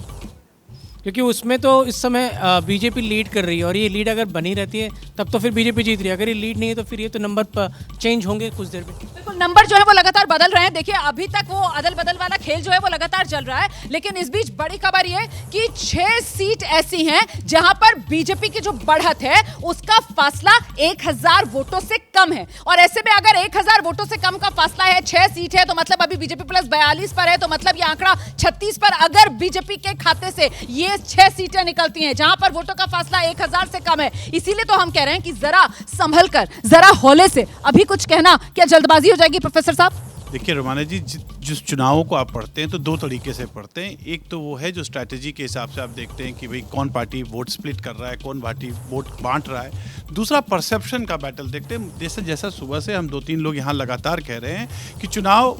क्योंकि उसमें तो इस समय बीजेपी लीड कर रही है और ये लीड अगर बनी रहती है तब तो फिर बीजेपी जीत रही है। अगर ये लीड नहीं है तो फिर ये तो नंबर चेंज होंगे कुछ देर में। बिल्कुल, नंबर जो है वो लगातार बदल रहे हैं। देखिए अभी तक वो अदल बदल वाला खेल जो है वो लगातार चल रहा है, लेकिन इस बीच बड़ी खबर ये कि 6 सीट ऐसी हैं जहां पर बीजेपी की जो बढ़त है उसका फासला 1000 वोटों से कम है। और ऐसे में अगर 1000 वोटों से कम का फासला है, 6 सीट है, तो मतलब अभी बीजेपी प्लस 42 पर है, तो मतलब ये आंकड़ा 36 पर अगर बीजेपी के खाते से ये 6 सीटें निकलती हैं जहां पर वोटों का फासला 1000 से कम है। इसीलिए तो हम कह रहे हैं कि जरा संभल कर, जरा हौले से, अभी कुछ कहना क्या जल्दबाजी हो जाएगी प्रोफेसर साहब? देखिए रोमाना जी, जिस चुनावों को आप पढ़ते हैं तो 2 तरीके से पढ़ते हैं। एक तो वो है जो स्ट्रैटेजी के हिसाब से आप देखते हैं कि भाई कौन पार्टी वोट स्प्लिट कर रहा है, कौन पार्टी वोट बांट रहा है। दूसरा परसेप्शन का बैटल देखते हैं। जैसा सुबह से हम 2-3 लोग यहाँ लगातार कह रहे हैं कि चुनाव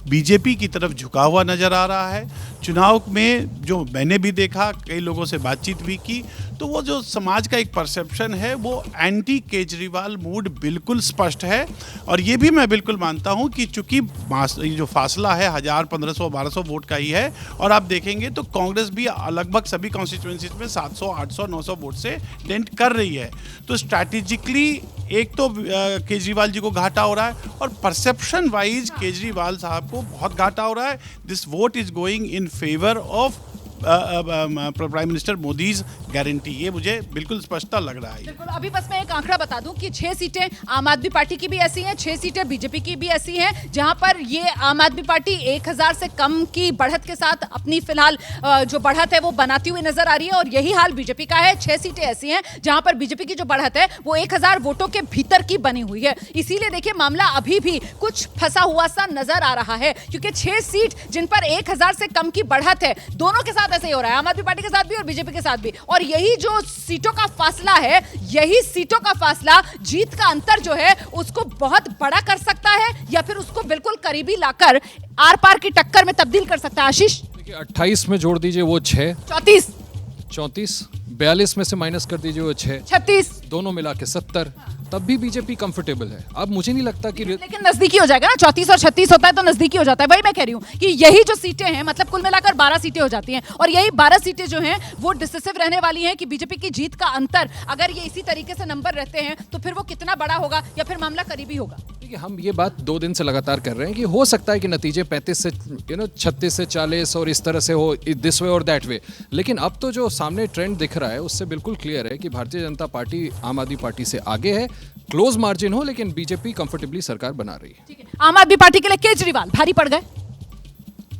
बीजेपी की तरफ झुका हुआ नज़र आ रहा है। चुनाव में जो मैंने भी देखा, कई लोगों से बातचीत भी की, तो वो जो समाज का एक परसेप्शन है वो एंटी केजरीवाल मूड बिल्कुल स्पष्ट है। और ये भी मैं बिल्कुल मानता हूँ कि चूंकि जो फासला है 1000, 1500, 1200 वोट का ही है, और आप देखेंगे तो कांग्रेस भी लगभग सभी कॉन्स्टिट्यूएंसीज में 700, 800, 900 वोट से डेंट कर रही है। तो स्ट्रैटेजिकली एक तो केजरीवाल जी को घाटा हो रहा है, और परसेप्शन वाइज केजरीवाल साहब को बहुत घाटा हो रहा है। This vote is going in favour of prime minister Modi's guarantee. ये मुझे बिल्कुल स्पष्टता लग रहा है। बिल्कुल, अभी बस मैं एक आंकड़ा बता दूं कि 6 सीटें आम आदमी पार्टी की भी ऐसी हैं, 6 सीटें बीजेपी की भी ऐसी हैं जहां पर ये आम आदमी पार्टी 1000 से कम की बढ़त के साथ अपनी फिलहाल जो बढ़त है वो बनाती हुई नजर आ रही है, और यही हाल बीजेपी का है। 6 सीटें ऐसी हैं जहां पर बीजेपी की जो बढ़त है वो 1000 वोटों के भीतर की बनी हुई है। इसीलिए देखिए मामला अभी भी कुछ फंसा हुआ सा नजर आ रहा है, क्योंकि 6 सीट जिन पर 1000 से कम की बढ़त है, दोनों के साथ ऐसे ही हो रहा है, आम आदमी पार्टी के साथ भी और बीजेपी के साथ भी। और यही जो सीटों का फासला है, यही सीटों का फासला जीत का अंतर जो है उसको बहुत बड़ा कर सकता है, या फिर उसको बिल्कुल करीबी लाकर आर पार की टक्कर में तब्दील कर सकता है। आशीष, 28 में जोड़ दीजिए वो 6, 34, 42 में से माइनस कर दीजिए वो 6, 36, दोनों मिला के 70, तब भी बीजेपी कंफर्टेबल है। अब मुझे नहीं लगता कि लेकिन नजदीकी हो जाएगा ना, 34 और 36 होता है तो नजदीकी हो जाता है। वही मैं कह रही हूँ कि यही जो सीटें हैं, मतलब कुल मिलाकर 12 सीटें हो जाती हैं, और यही 12 सीटें जो हैं वो डिसिसिव रहने वाली हैं कि बीजेपी की जीत का अंतर अगर ये इसी तरीके से नंबर रहते हैं तो फिर वो कितना बड़ा होगा, या फिर मामला करीबी होगा। देखिए हम ये बात 2 दिन से लगातार कर रहे हैं कि हो सकता है कि नतीजे 35 से 36 से 40 और इस तरह से हो, दिस वे और दैट वे। लेकिन अब तो जो सामने ट्रेंड दिख रहा है उससे बिल्कुल क्लियर है कि भारतीय जनता पार्टी आम आदमी पार्टी से आगे है। क्लोज मार्जिन हो, लेकिन बीजेपी कंफर्टेबली सरकार बना रही है। ठीक है, आम आदमी पार्टी के लिए केजरीवाल भारी पड़ गए?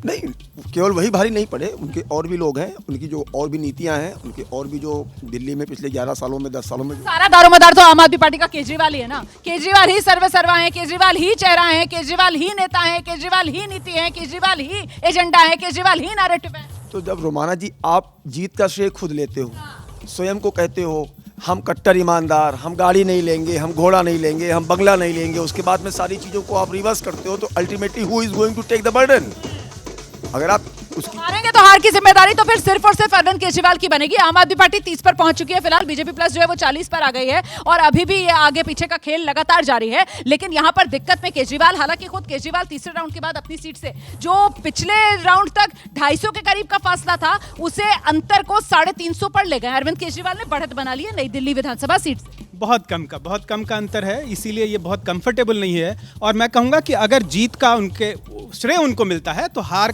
नहीं, केवल वही भारी नहीं पड़े, उनके और भी लोग हैं, उनकी जो और भी नीतियां हैं, उनके और भी जो दिल्ली में पिछले 11 सालों में 10 सालों में सारा दारोमदार तो आम आदमी पार्टी का केजरीवाल ही है ना। केजरीवाल ही सर्वे सर्वा है, केजरीवाल ही चेहरा है, केजरीवाल ही नेता है, केजरीवाल ही नीति है, केजरीवाल ही एजेंडा है, केजरीवाल ही नैरेटिव है। तो जब रोमाना जी आप जीत का श्रेय खुद लेते हो, स्वयं को कहते हो हम कट्टर ईमानदार, हम गाड़ी नहीं लेंगे, हम घोड़ा नहीं लेंगे, हम बंगला नहीं लेंगे, उसके बाद में सारी चीज़ों को आप रिवर्स करते हो, तो ultimately who is going to take the burden? अगर आप उसकी हारेंगे तो हार की जिम्मेदारी तो फिर सिर्फ और सिर्फ अरविंद केजरीवाल की बनेगी। आम आदमी पार्टी 30 पर पहुंच चुकी है, फिलहाल बीजेपी प्लस जो है वो 40 पर आ गई है, और अभी भी ये आगे पीछे का खेल लगातार जारी है। लेकिन यहाँ पर दिक्कत में केजरीवाल, हालांकि खुद केजरीवाल तीसरे राउंड के बाद अपनी सीट से जो पिछले राउंड तक 250 के करीब का फासला था, उसे अंतर को 350 पर ले गए। अरविंद केजरीवाल ने बढ़त बना ली है नई दिल्ली विधानसभा सीट से। बहुत कम का अंतर है, इसीलिए ये बहुत कंफर्टेबल नहीं है। और मैं कहूँगा कि अगर जीत का उनके श्रेय उनको मिलता है तो हार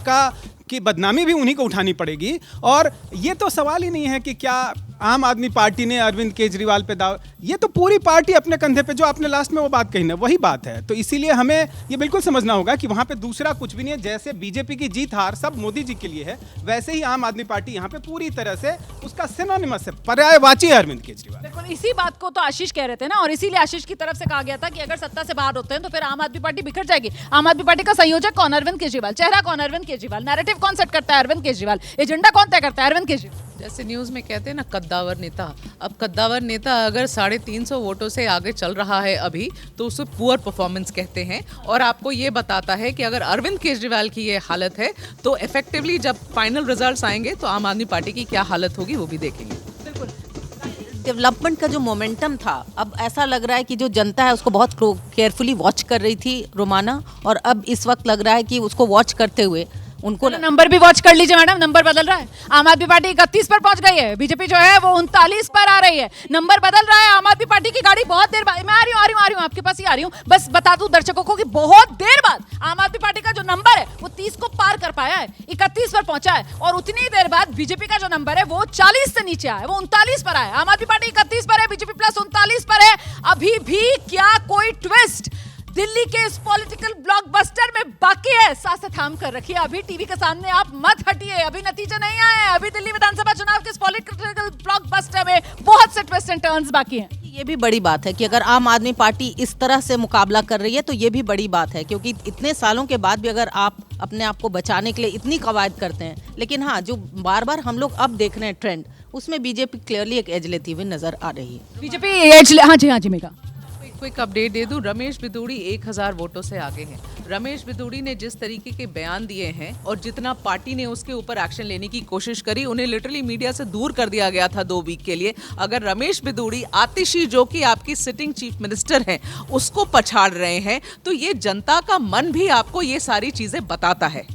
की बदनामी भी उन्हीं को उठानी पड़ेगी। और ये तो सवाल ही नहीं है कि क्या आम आदमी पार्टी ने अरविंद केजरीवाल पे दाव, ये तो पूरी पार्टी अपने कंधे पे, जो आपने लास्ट में वो बात कही ना, वही बात है। तो इसीलिए हमें ये बिल्कुल समझना होगा कि वहाँ पे दूसरा कुछ भी नहीं है। जैसे बीजेपी की जीत हार सब मोदी जी के लिए है, वैसे ही आम आदमी पार्टी यहाँ पे पूरी तरह से उसका सिनोनिमस है, पर्यायवाची है अरविंद केजरीवाल। बिल्कुल इसी बात को तो आशीष कह रहे थे ना, और इसीलिए आशीष की तरफ से कहा गया था कि अगर सत्ता से बाहर होते हैं तो फिर आम आदमी पार्टी बिखर जाएगी। आम आदमी पार्टी का संयोजक कौन? अरविंद केजरीवाल। चेहरा कौन? अरविंद केजरीवाल। नैरेटिव कौन सेट करता है? अरविंद केजरीवाल। एजेंडा कौन तय करता है? अरविंद केजरीवाल। जैसे न्यूज़ में कहते हैं ना कद्दावर नेता, अब कद्दावर नेता अगर 350 वोटों से आगे चल रहा है अभी, तो उसे पुअर परफॉर्मेंस कहते हैं। और आपको ये बताता है कि अगर अरविंद केजरीवाल की ये हालत है तो इफेक्टिवली जब फाइनल रिजल्ट्स आएंगे तो आम आदमी पार्टी की क्या हालत होगी वो भी देखेंगे। डेवलपमेंट का जो मोमेंटम था, अब ऐसा लग रहा है कि जो जनता है उसको बहुत केयरफुली वॉच कर रही थी रोमाना, और अब इस वक्त लग रहा है कि उसको वॉच करते हुए उनको नंबर भी वॉच कर लीजिए मैडम, नंबर बदल रहा है। आम आदमी पार्टी 31 पर पहुंच गई है, बीजेपी जो है वो 39 पर आ रही है, नंबर बदल रहा है। आम आदमी पार्टी की गाड़ी बहुत देर बाद, मैं आ रही हूँ आपके पास ही आ रही हूँ, बस बता दूं दर्शकों को कि बहुत देर बाद आम आदमी पार्टी का जो नंबर है वो 30 को पार कर पाया है, 31 पर पहुंचा है, और उतनी देर बाद बीजेपी का जो नंबर है वो 40 से नीचे आया है, वो 39 पर आया है। आम आदमी पार्टी 31 पर है, बीजेपी प्लस 39 पर है। अभी भी क्या कोई ट्विस्ट दिल्ली के इस पॉलिटिकल ब्लॉकबस्टर में बाकी है? सांसें थाम कर रखिए, अभी टीवी के सामने आप मत हटिए, अभी नतीजे नहीं आए हैं, अभी दिल्ली विधानसभा चुनाव के इस पॉलिटिकल ब्लॉकबस्टर में बहुत से ट्विस्ट एंड टर्न्स बाकी हैं। ये भी बड़ी बात है कि अगर आम आदमी पार्टी इस तरह से मुकाबला कर रही है तो ये भी बड़ी बात है, क्योंकि इतने सालों के बाद भी अगर आप अपने आप को बचाने के लिए इतनी कवायद करते हैं, लेकिन हाँ, जो बार बार हम लोग अब देख रहे हैं ट्रेंड, उसमें बीजेपी क्लियरली एक एज लेती हुई नजर आ रही है। बीजेपी एज, हाँ जी मेगा क्विक अपडेट दे दूं, रमेश बिदूड़ी 1000 वोटों से आगे हैं। रमेश बिदूड़ी ने जिस तरीके के बयान दिए हैं और जितना पार्टी ने उसके ऊपर एक्शन लेने की कोशिश करी, उन्हें लिटरली मीडिया से दूर कर दिया गया था 2 वीक के लिए। अगर रमेश बिदूड़ी, आतिशी जो कि आपकी सिटिंग चीफ मिनिस्टर हैं, उसको पछाड़ रहे हैं, तो ये जनता का मन भी आपको ये सारी चीजें बताता है।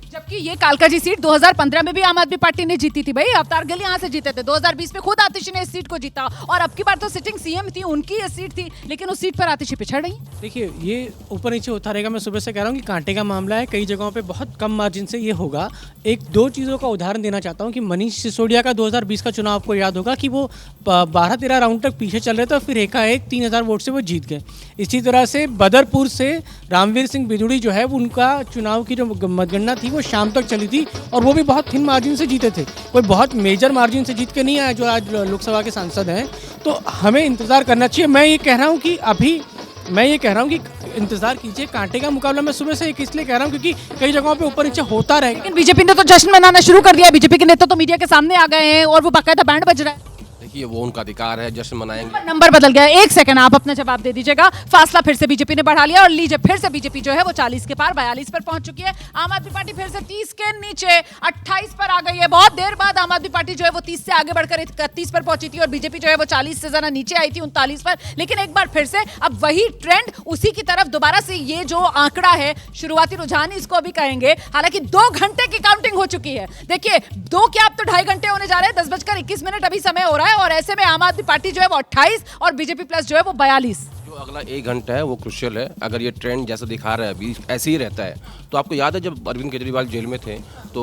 जबकि ये कालकाजी सीट 2015 में भी आम आदमी पार्टी ने जीती थी भाई, अवतार गिल यहाँ से जीते थे, 2020 में खुद आतिशी ने इस सीट को जीता, और अब की बार तो सिटिंग सीएम थी, उनकी ये सीट थी, लेकिन उस सीट पर आतिशी पिछड़ रही। देखिए, ये ऊपर नीचे होता रहेगा। मैं सुबह से कह रहा हूँ कि कांटे का मामला है, कई जगहों पे बहुत कम मार्जिन से ये होगा। 1-2 चीज़ों का उदाहरण देना चाहता हूँ कि मनीष सिसोदिया का 2020 का चुनाव आपको याद होगा कि वो 12-13 राउंड तक पीछे चल रहे थे और फिर एकाएक 3000 वोट से वो जीत गए। इसी तरह से बदरपुर से रामवीर सिंह बिदूड़ी जो है, उनका चुनाव की जो मतगणना थी वो शाम तक चली थी और वो भी बहुत थिन मार्जिन से जीते थे, कोई बहुत मेजर मार्जिन से जीत के नहीं आए जो आज लोकसभा के सांसद हैं। तो हमें इंतज़ार करना चाहिए। मैं ये कह रहा हूँ कि इंतजार कीजिए। कांटे का मुकाबला मैं सुबह से इसलिए कह रहा हूँ क्योंकि कई जगहों पे ऊपर नीचे होता रहेगा। लेकिन बीजेपी ने तो जश्न मनाना शुरू कर दिया, बीजेपी के नेता तो मीडिया के सामने आ गए हैं और वो बाकायदा बैंड बज रहा है। देखिए, वो उनका अधिकार है, जश्न मनाएंगे। नंबर बदल गया, 1 सेकंड आप अपना जवाब दे दीजिएगा। फासला फिर से बीजेपी ने बढ़ा लिया और लीजिए, फिर से बीजेपी जो है वो 40 के पार 42 पर पहुंच चुकी है। आम आदमी पार्टी फिर से 30 के नीचे 28 पर आ गई है। बहुत देर बाद आम आदमी पार्टी जो है वो 30 से आगे बढ़कर 31 पर पहुंची थी और बीजेपी जो है वो 40 से जरा नीचे आई थी 39 पर। लेकिन एक बार फिर से अब वही ट्रेंड उसी की तरफ दोबारा से, ये जो आंकड़ा है, शुरुआती रुझान इसको अभी कहेंगे, हालांकि 2 घंटे की काउंटिंग हो चुकी है। देखिए, 2 क्या, अब तो 2.5 घंटे होने जा रहे हैं, 10:21 अभी समय हो रहा है और ऐसे में आम आदमी पार्टी जो है वो 28 और बीजेपी प्लस जो है वो 42। जो अगला 1 घंटा है वो क्रुशियल है। अगर ये ट्रेंड जैसा दिखा रहा है अभी ऐसे ही रहता है तो आपको याद है जब अरविंद केजरीवाल जेल में थे तो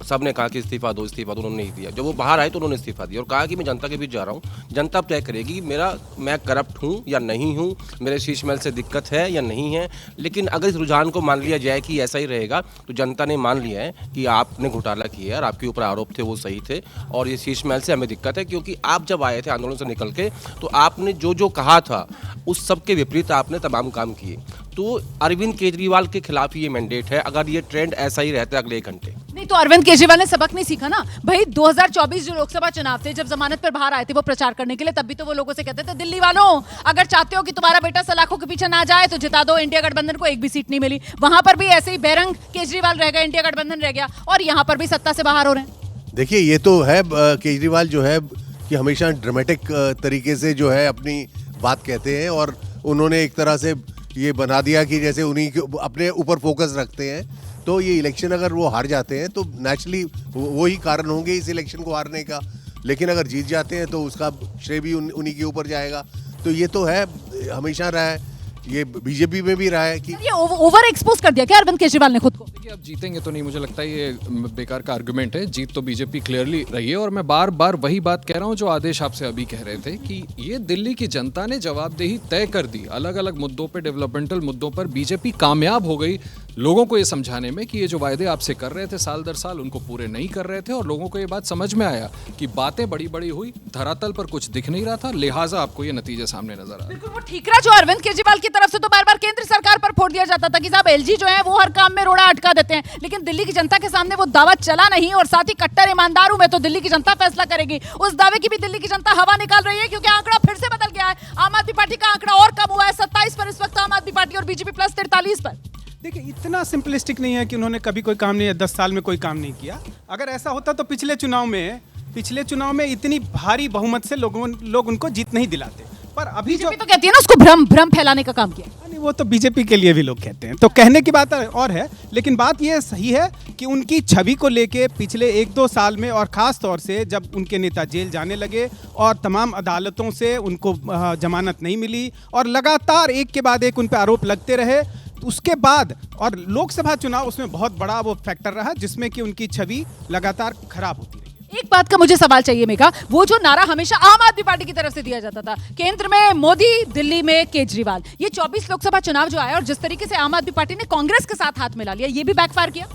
सब ने कहा कि इस्तीफा दो, तो उन्होंने नहीं दिया। जब वो बाहर आए तो उन्होंने इस्तीफा दिया और कहा कि मैं जनता के बीच जा रहा हूँ, जनता अब तय करेगी मैं करप्ट हूँ या नहीं हूँ, मेरे शीश महल से दिक्कत है या नहीं है। लेकिन अगर इस रुझान को मान लिया जाए कि ऐसा ही रहेगा तो जनता ने मान लिया है कि आपने घोटाला किया है और आपके ऊपर आरोप थे वो सही थे और ये शीश महल से हमें दिक्कत है। क्योंकि आप जब आए थे आंदोलन से निकल के तो आपने जो कहा था उस सब के विपरीत आपने तमाम काम किए। तो अरविंद केजरीवाल के खिलाफ ये मैंडेट है अगर ये ट्रेंड ऐसा ही रहता है अगले 1 घंटे। नहीं तो अरविंद केजरीवाल ने सबक नहीं सीखा ना भाई। 2024 जो लोकसभा चुनाव थे, जब जमानत पर बाहर आए थे वो प्रचार करने के लिए, तब भी तो वो लोगों से कहते थे दिल्ली वालों अगर चाहते हो कि तुम्हारा बेटा सलाखों के पीछे ना जाए तो जिता दो। इंडिया गठबंधन को एक भी सीट नहीं मिली, वहां पर भी ऐसे ही बेरंग केजरीवाल रह गए, इंडिया गठबंधन रह गया और यहाँ पर भी सत्ता से बाहर हो रहे हैं। देखिए, ये तो है केजरीवाल जो है कि हमेशा ड्रामेटिक तरीके से जो है अपनी बात कहते हैं और उन्होंने एक तरह से ये बना दिया कि जैसे उन्हीं के अपने ऊपर फोकस रखते हैं। तो ये इलेक्शन अगर वो हार जाते हैं तो नेचुरली वही कारण होंगे इस इलेक्शन को हारने का, लेकिन अगर जीत जाते हैं तो उसका श्रेय भी उन्हीं के ऊपर जाएगा। तो ये तो है, हमेशा रहा है, ये बीजेपी में भी रहा है कि ये ओवर एक्सपोज कर दिया क्या अरविंद केजरीवाल ने खुद को। देखिए, अब जीतेंगे तो नहीं, मुझे लगता है ये बेकार का आर्गुमेंट है। जीत तो बीजेपी क्लियरली रही है और मैं बार बार वही बात कह रहा हूँ जो आदेश आपसे अभी कह रहे थे कि ये दिल्ली की जनता ने जवाबदेही तय कर दी। अलग अलग मुद्दों पे, डेवलपमेंटल मुद्दों पर बीजेपी कामयाब हो गई लोगों को ये समझाने में कि ये जो वायदे आपसे कर रहे थे साल दर साल उनको पूरे नहीं कर रहे थे और लोगों को ये बात समझ में आया कि बातें बड़ी बड़ी हुई, धरातल पर कुछ दिख नहीं रहा था, लिहाजा आपको ये नतीजे सामने नजर आ रहे। बिल्कुल वो ठीकरा जो अरविंद केजरीवाल की तरफ से तो बार बार केंद्र सरकार पर फोड़ दिया जाता था कि साहब एलजी जो है वो हर काम में रोड़ा अटका देते हैं, लेकिन दिल्ली की जनता के सामने वो दावा चला नहीं और साथ ही कट्टर ईमानदार हूं मैं तो दिल्ली की जनता फैसला करेगी। उस दावे की भी दिल्ली की जनता हवा निकाल रही है क्योंकि आंकड़ा फिर से बदल गया है। आम आदमी पार्टी का आंकड़ा और कम हुआ है, 27 पर इस वक्त आम आदमी पार्टी और बीजेपी प्लस 43 पर। देखिए, इतना सिंपलिस्टिक नहीं है कि उन्होंने कभी कोई काम नहीं है, 10 साल में कोई काम नहीं किया। अगर ऐसा होता तो पिछले चुनाव में इतनी भारी बहुमत से लोग उनको जीत नहीं दिलाते। पर अभी जो तो कहती है ना उसको भ्रम फैलाने का काम किया। वो तो बीजेपी के लिए भी लोग कहते हैं, तो कहने की बात और है, लेकिन बात ये सही है कि उनकी छवि को लेके पिछले 1-2 साल में, और ख़ास तौर से जब उनके नेता जेल जाने लगे और तमाम अदालतों से उनको जमानत नहीं मिली और लगातार एक के बाद एक उन पर आरोप लगते रहे, उसके बाद और लोकसभा चुनाव उसमें बहुत बड़ा वो फैक्टर रहा जिसमें कि उनकी छवि लगातार खराब होती रही। एक बात का मुझे सवाल चाहिए मेघा, वो जो नारा हमेशा आम आदमी पार्टी की तरफ से दिया जाता था, केंद्र में मोदी, दिल्ली में केजरीवाल, ये 24 लोकसभा चुनाव जो आया और जिस तरीके से आम आदमी पार्टी ने कांग्रेस के साथ हाथ मिला लिया, ये भी बैकफायर किया।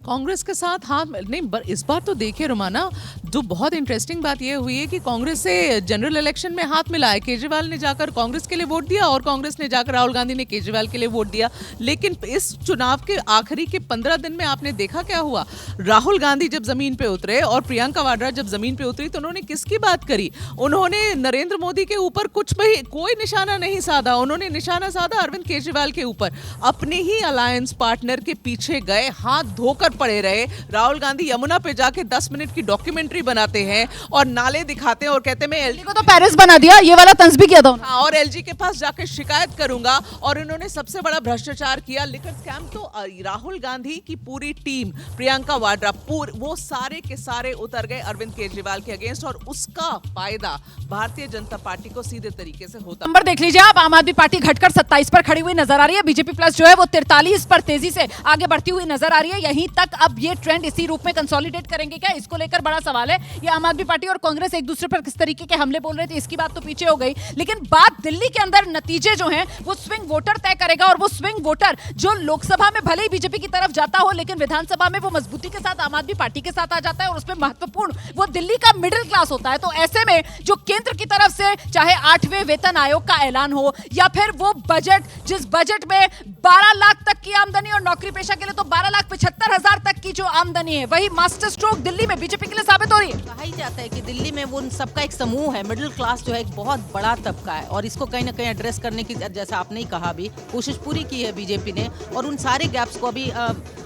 कांग्रेस के साथ हाँ नहीं, इस बार तो देखिए रोमाना, जो बहुत इंटरेस्टिंग बात ये हुई है कि कांग्रेस से जनरल इलेक्शन में हाथ मिला है। केजरीवाल ने जाकर कांग्रेस के लिए वोट दिया और कांग्रेस ने जाकर राहुल गांधी ने केजरीवाल के लिए वोट दिया। लेकिन इस चुनाव के आखिरी के 15 दिन में आपने देखा क्या हुआ। राहुल गांधी जब जमीन पे उतरे और प्रियंका वाड्रा जब जमीन पे उतरी तो उन्होंने किसकी बात करी? उन्होंने नरेंद्र मोदी के ऊपर कोई निशाना नहीं साधा, उन्होंने निशाना साधा अरविंद केजरीवाल के ऊपर। अपने ही अलायंस पार्टनर के पीछे गए, हाथ धोकर पड़े रहे। राहुल गांधी यमुना पे जाके 10 मिनट की डॉक्यूमेंट्री बनाते हैं और नाले दिखाते हैं और कहते हैं मैं एलजी को तो पेरिस बना दिया, ये वाला तंज भी किया था हाँ, और एलजी के पास जाके शिकायत करूंगा। और इन्होंने सबसे बड़ा भ्रष्टाचार किया, लिकर स्कैम। तो राहुल गांधी की पूरी टीम, प्रियंका वाड्रा, वो सारे के सारे उतर गए अरविंद केजरीवाल के अगेंस्ट और उसका फायदा भारतीय जनता पार्टी को सीधे तरीके से होता। नंबर देख लीजिए आप, आम आदमी पार्टी घटकर 27 पर खड़ी हुई नजर आ रही है, बीजेपी प्लस जो है वो 43 पर तेजी से आगे बढ़ती हुई नजर आ रही है। यहीं तक अब ये ट्रेंड इसी रूप में कंसोलिडेट करेंगे क्या, इसको लेकर बड़ा सवाल है। ये आम आदमी पार्टी और कांग्रेस एक दूसरे पर किस तरीके के हमले बोल रहे थे, इसकी बात तो पीछे हो गई, लेकिन बात दिल्ली के अंदर नतीजे जो हैं वो स्विंग वोटर तय करेगा। और वो स्विंग वोटर जो लोकसभा में भले ही बीजेपी की तरफ जाता हो, लेकिन विधानसभा में वो मजबूती के साथ आम आदमी पार्टी के साथ आ जाता है और उसमें महत्वपूर्ण वो दिल्ली का मिडिल क्लास होता है। तो ऐसे में जो केंद्र की तरफ से चाहे 8वें वेतन आयोग का ऐलान हो या फिर वो बजट, जिस बजट में 12 लाख तक की आमदनी और नौकरी पेशा के लिए तो 12,75,000 तक की जो आमदनी है, वही मास्टर स्ट्रोक दिल्ली में बीजेपी के लिए साबित हो रही है। कहा ही जाता है कि दिल्ली में वो उन सबका एक समूह है, मिडिल क्लास जो है एक बहुत बड़ा तबका है और इसको कहीं ना कहीं एड्रेस करने की, जैसा आपने ही कहा, भी कोशिश पूरी की है बीजेपी ने। और उन सारे गैप्स को अभी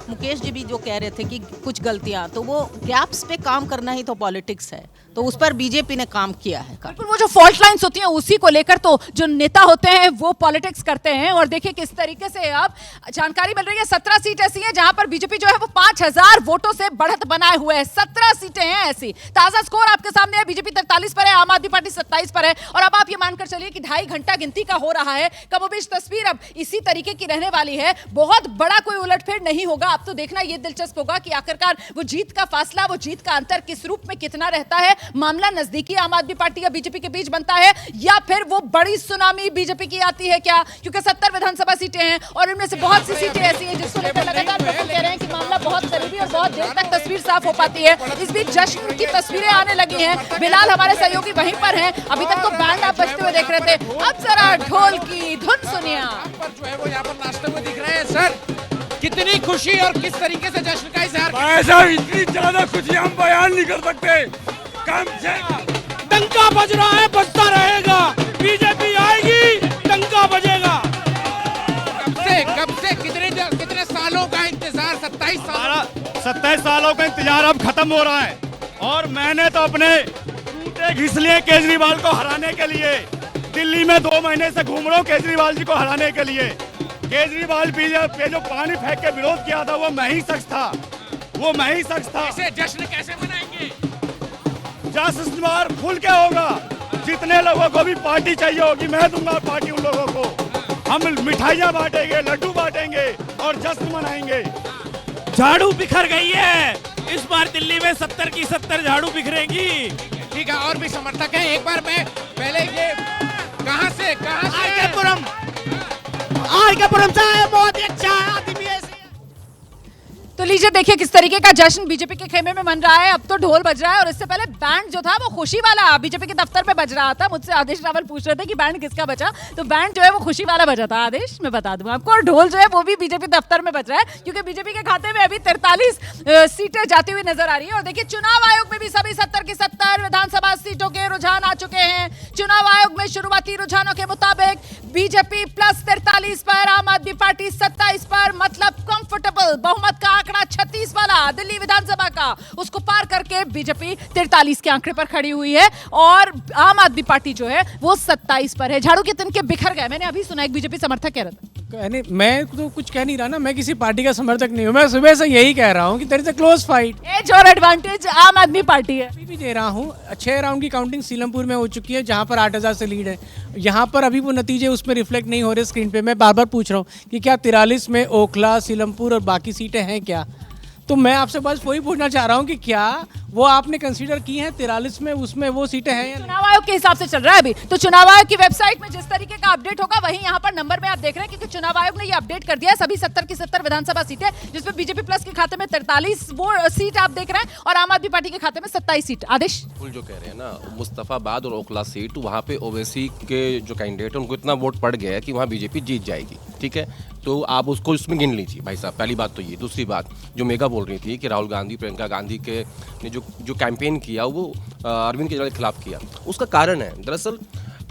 मुकेश जी भी जो कह रहे थे कि कुछ गलतियां, तो वो गैप्स पे काम करना ही तो पॉलिटिक्स है, तो उस पर बीजेपी ने काम किया है। बिल्कुल, वो जो फॉल्ट लाइंस होती हैं उसी को लेकर तो जो नेता होते हैं वो पॉलिटिक्स करते हैं। और देखिए किस तरीके से अब जानकारी मिल रही है, 17 सीट ऐसी हैं जहां पर बीजेपी जो है वो 5000 वोटों से बढ़त बनाए हुए है। 17 सीटें हैं ऐसी। ताजा स्कोर आपके सामने है, बीजेपी 43 पर है, आम आदमी पार्टी 27 पर है। और अब आप ये मानकर चलिए कि 2.5 घंटा गिनती का हो रहा है, कमोबेश तस्वीर अब इसी तरीके की रहने वाली है। बहुत बड़ा कोई उलटफेर नहीं होगा। अब तो देखना ये दिलचस्प होगा कि आखिरकार वो जीत का फासला, वो जीत का अंतर किस रूप में कितना रहता है। मामला नजदीकी आम आदमी पार्टी या बीजेपी के बीच बनता है या फिर वो बड़ी सुनामी बीजेपी की आती है क्या, क्योंकि 70 विधानसभा सीटें हैं और इनमें से बहुत सी सीटें ऐसी हैं जिसको लेकर लगातार लोग कह रहे हैं कि मामला बहुत करीबी और बहुत देर तक तस्वीर साफ हो पाती है। इस बीच जश्न की तस्वीरें आने लगी हैं। बिलाल हमारे सहयोगी वहीं पर हैं, अभी तक तो बैंड आप बजते हुए देख रहे थे, अब जरा ढोल की धुन सुनिए। जो है वो यहाँ पर नाचते हुए दिख रहे हैं। सर, कितनी खुशी और किस तरीके से जश्न का इजहार, इतनी ज्यादा खुशी हम बयान नहीं कर सकते। कम से डंका बज रहा है, बजता रहेगा, बीजेपी आएगी, डंका बजेगा। कब से कितने सालों का इंतजार, 27 सालों का इंतजार अब खत्म हो रहा है। और मैंने तो अपने टूटे घिस लिए केजरीवाल को हराने के लिए, दिल्ली में 2 महीने से घूम रहा हूँ केजरीवाल जी को हराने के लिए। केजरीवाल पे जो पानी फेंक के विरोध किया था वो मैं ही शख्स था, वो मैं ही शख्स था। इसे जश्न कैसे मनाएंगे? जश्न बार खुल के होगा। जितने लोगों को भी पार्टी चाहिए होगी मैं दूंगा पार्टी उन लोगों को। हम मिठाइयाँ बांटेंगे, लड्डू बांटेंगे और जश्न मनाएंगे। झाड़ू बिखर गई है इस बार दिल्ली में, 70 की 70 झाड़ू बिखरेंगी। ठीक है, और भी समर्थक हैं। एक बार मैं पहले ये कहाँ से आरकेपुरम से आए, बहुत ही अच्छा आदमी है। तो लीजिए देखिए किस तरीके का जश्न बीजेपी के खेमे में मन रहा है। अब तो ढोल बज रहा है और इससे पहले बैंड जो था वो खुशी वाला बीजेपी के दफ्तर पे बज रहा था। मुझसे आदेश रावल पूछ रहे थे कि बैंड किसका बजा, तो बैंड जो है वो खुशी वाला बजा था आदेश, मैं बता दूं आपको। और ढोल जो है वो भी बीजेपी दफ्तर में बज रहा है क्योंकि बीजेपी के खाते में अभी 43 सीटें जाती हुई नजर आ रही है। और देखिए चुनाव आयोग में भी सभी 70 की 70 विधानसभा सीटों के रुझान आ चुके हैं। चुनाव आयोग में शुरुआती रुझानों के मुताबिक बीजेपी प्लस 43 पर, आम आदमी पार्टी 27 पर, मतलब कंफर्टेबल बहुमत का आंकड़ा 36 वाला दिल्ली विधानसभा का, उसको पार करके बीजेपी 43 के आंकड़े पर खड़ी हुई है और आम आदमी पार्टी जो है वो 27 पर है। झाड़ू के तिनके बिखर गए, मैंने अभी सुना एक बीजेपी समर्थक कह रहा था। मैं तो कुछ कह नहीं रहा ना, मैं किसी पार्टी का समर्थक नहीं हूँ, मैं सुबह से यही कह रहा हूँ कि there is a close fight. Edge और एडवांटेज आम आदमी पार्टी है। अभी भी दे रहा हूँ, 6 राउंड की काउंटिंग सीलमपुर में हो चुकी है जहाँ पर 8000 से लीड है। यहाँ पर अभी वो नतीजे उसमें रिफ्लेक्ट नहीं हो रहे स्क्रीन पे। मैं बार बार पूछ रहा हूँ कि क्या 43 में ओखला, सीलमपुर और बाकी सीटें हैं क्या? तो मैं आपसे बस वही पूछना चाह रहा हूँ कि क्या वो आपने कंसीडर की हैं 43 में, उसमें वो सीटें हैं या नहीं? चुनाव आयोग के हिसाब से चल रहा है अभी, तो चुनाव आयोग की वेबसाइट में जिस तरीके का अपडेट होगा वही यहाँ पर नंबर में आप देख रहे हैं, क्योंकि चुनाव आयोग ने ये अपडेट कर दिया है सभी 70 की 70 विधानसभा सीटें, जिसमें बीजेपी प्लस के खाते में 43 वो सीट आप देख रहे हैं और आम आदमी पार्टी के खाते में 27 सीट। आदेश कुल जो कह रहे हैं ना, मुस्तफाबाद और ओखला सीट, वहाँ पे ओवैसी के जो कैंडिडेट है उनको इतना वोट पड़ गया है कि वहाँ बीजेपी जीत जाएगी। ठीक है, तो आप उसको इसमें गिन लीजिए भाई साहब। पहली बात तो ये। दूसरी बात जो मेगा बोल रही थी कि राहुल गांधी, प्रियंका गांधी के ने जो कैंपेन किया वो अरविंद केजरीवाल के खिलाफ किया, उसका कारण है दरअसल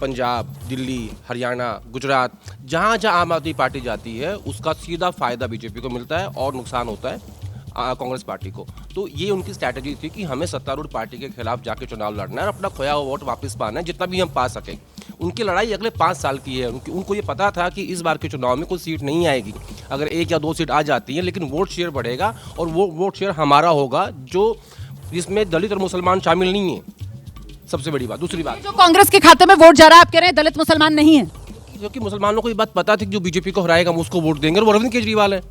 पंजाब, दिल्ली, हरियाणा, गुजरात, जहाँ जहाँ आम आदमी पार्टी जाती है उसका सीधा फायदा बीजेपी को मिलता है और नुकसान होता है कांग्रेस पार्टी को। तो ये उनकी स्ट्रैटेजी थी कि हमें सत्तारूढ़ पार्टी के खिलाफ जाके चुनाव लड़ना है और अपना खोया हुआ वोट वापस पाना है, जितना भी हम पा सकें। उनकी लड़ाई अगले 5 साल की है। उनको ये पता था कि इस बार के चुनाव में कोई सीट नहीं आएगी, अगर 1 या 2 सीट आ जाती हैं, लेकिन वोट शेयर बढ़ेगा और वो वोट शेयर हमारा होगा, जो जिसमें दलित और मुसलमान शामिल नहीं है। सबसे बड़ी बात। दूसरी बात, जो कांग्रेस के खाते में वोट जा रहा है आप कह रहे हैं दलित मुसलमान नहीं है, क्योंकि मुसलमानों को ये बात पता थी कि जो बीजेपी को हराएगा हम उसको वोट देंगे और वो अरविंद केजरीवाल है।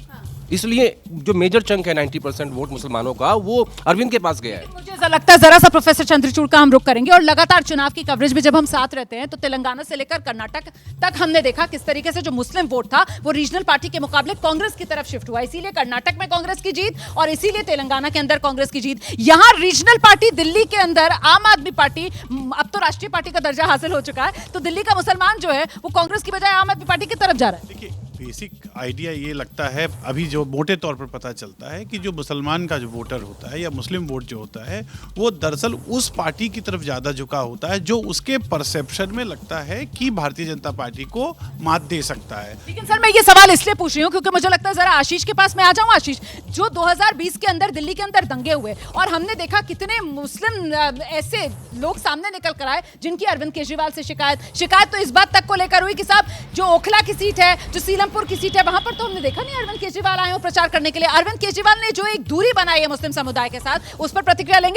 इसलिए जो मेजर चंक है 90% वोट मुसलमानों का वो अरविंद के पास गया है। मुझे ऐसा लगता है जरा सा प्रोफेसर चंद्रचूड़ का हम रुख करेंगे और लगातार चुनाव की कवरेज में जब हम साथ रहते हैं तो तेलंगाना से लेकर कर्नाटक तक हमने देखा किस तरीके से जो मुस्लिम वोट था वो रीजनल पार्टी के मुकाबले कांग्रेस की तरफ शिफ्ट हुआ। इसीलिए कर्नाटक में कांग्रेस की जीत और इसीलिए तेलंगाना के अंदर कांग्रेस की जीत। यहाँ रीजनल पार्टी दिल्ली के अंदर आम आदमी पार्टी अब तो राष्ट्रीय पार्टी का दर्जा हासिल हो चुका है, तो दिल्ली का मुसलमान जो है वो कांग्रेस की बजाय आम आदमी पार्टी की तरफ जा रहा है। देखिए, बेसिक आइडिया ये लगता है अभी जो मोटे तौर पर पता चलता है कि जो मुसलमान का जो वोटर होता है या मुस्लिम वोट जो होता है वो दरअसल उस पार्टी की तरफ ज़्यादा झुका होता है जो उसके परसेप्शन में लगता है कि भारतीय जनता पार्टी को मात दे सकता है। लेकिन सर मैं ये सवाल इसलिए पूछ रही हूँ क्योंकि मुझे लगता है जरा आशीष के पास मैं आ जाऊँ। आशीष, जो 2020 के अंदर दिल्ली के अंदर दंगे हुए और हमने देखा कितने मुस्लिम ऐसे लोग सामने निकल कर आए जिनकी अरविंद केजरीवाल से शिकायत तो इस बात तक को लेकर हुई कि साहब जो ओखला की सीट है, जो सीलमपुर की सीट है, वहां पर तो हमने देखा नहीं अरविंद केजरीवाल आए हो प्रचार करने के लिए। अरविंद केजरीवाल ने जो एक दूरी बनाई है मुस्लिम समुदाय के साथ, उस पर प्रतिक्रिया लेंगे।